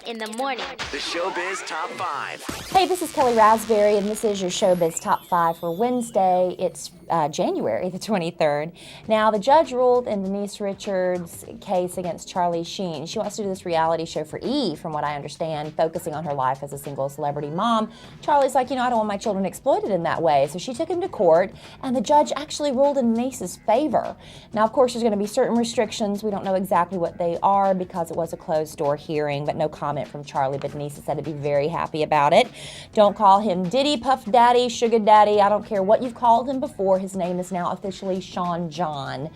In the morning. The Showbiz Top 5. Hey, this is Kelly Raspberry, and this is your Showbiz Top 5 for Wednesday. It's January the 23rd. Now, the judge ruled in Denise Richards' case against Charlie Sheen. She wants to do this reality show for E, from what I understand, focusing on her life as a single celebrity mom. Charlie's like, I don't want my children exploited in that way. So she took him to court, and the judge actually ruled in Denise's favor. Now, of course, there's going to be certain restrictions. We don't know exactly what they are because it was a closed-door hearing, but no comment from Charlie. But Denise said to be very happy about it. Don't call him Diddy, Puff Daddy, Sugar Daddy. I don't care what you've called him before. His name is now officially Sean John.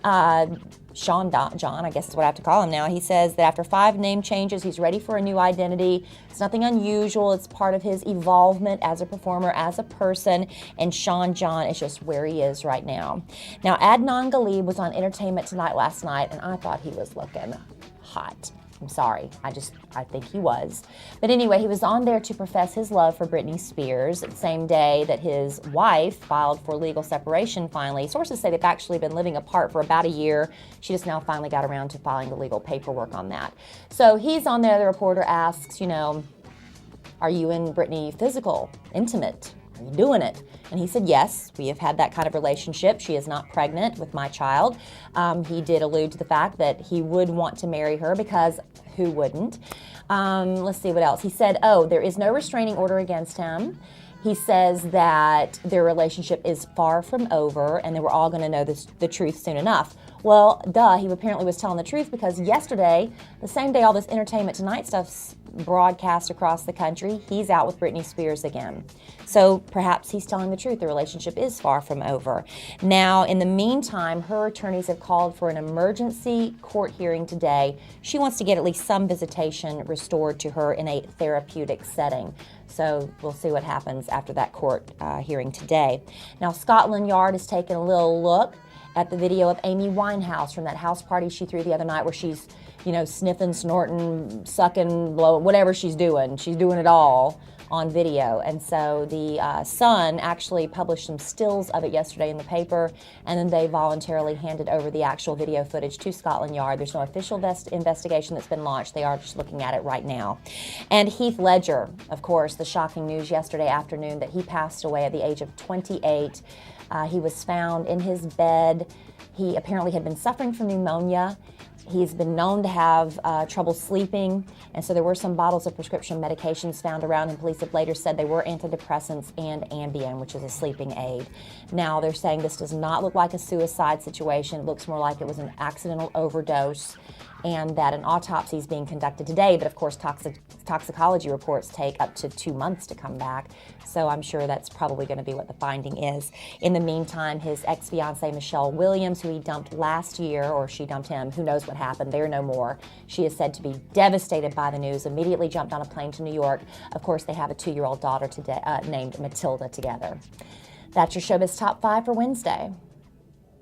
John, I guess is what I have to call him now. He says that after 5 name changes, he's ready for a new identity. It's nothing unusual. It's part of his evolvement as a performer, as a person, and Sean John is just where he is right now. Now, Adnan Ghalib was on Entertainment Tonight last night, and I thought he was looking hot. I'm sorry, I think he was. But anyway, he was on there to profess his love for Britney Spears the same day that his wife filed for legal separation finally. Sources say they've actually been living apart for about a year. She just now finally got around to filing the legal paperwork on that. So he's on there, the reporter asks, are you and Britney physical, intimate? Are you doing it? And he said, yes, we have had that kind of relationship. She is not pregnant with my child. He did allude to the fact that he would want to marry her because who wouldn't? Let's see what else. He said, there is no restraining order against him. He says that their relationship is far from over and that we're all going to know the truth soon enough. Well, he apparently was telling the truth because yesterday, the same day all this Entertainment Tonight stuff's broadcast across the country, he's out with Britney Spears again. So perhaps he's telling the truth. The relationship is far from over. Now, in the meantime, her attorneys have called for an emergency court hearing today. She wants to get at least some visitation restored to her in a therapeutic setting. So we'll see what happens after that court hearing today. Now, Scotland Yard has taken a little look at the video of Amy Winehouse from that house party she threw the other night where she's, sniffing, snorting, sucking, blowing, whatever she's doing. She's doing it all on video. And so the Sun actually published some stills of it yesterday in the paper, and then they voluntarily handed over the actual video footage to Scotland Yard. There's no official investigation that's been launched. They are just looking at it right now. And Heath Ledger, of course, the shocking news yesterday afternoon that he passed away at the age of 28. He was found in his bed. He apparently had been suffering from pneumonia. He's been known to have trouble sleeping, and so there were some bottles of prescription medications found around him. Police have later said they were antidepressants and Ambien, which is a sleeping aid. Now, they're saying this does not look like a suicide situation. It looks more like it was an accidental overdose, and that an autopsy is being conducted today. But of course, toxicology reports take up to 2 months to come back. So I'm sure that's probably going to be what the finding is. In the meantime, his ex-fiancée, Michelle Williams, who he dumped last year, or she dumped him, who knows what happened, they're no more. She is said to be devastated by the news, immediately jumped on a plane to New York. Of course, they have a 2-year-old daughter today, named Matilda together. That's your Showbiz Top 5 for Wednesday.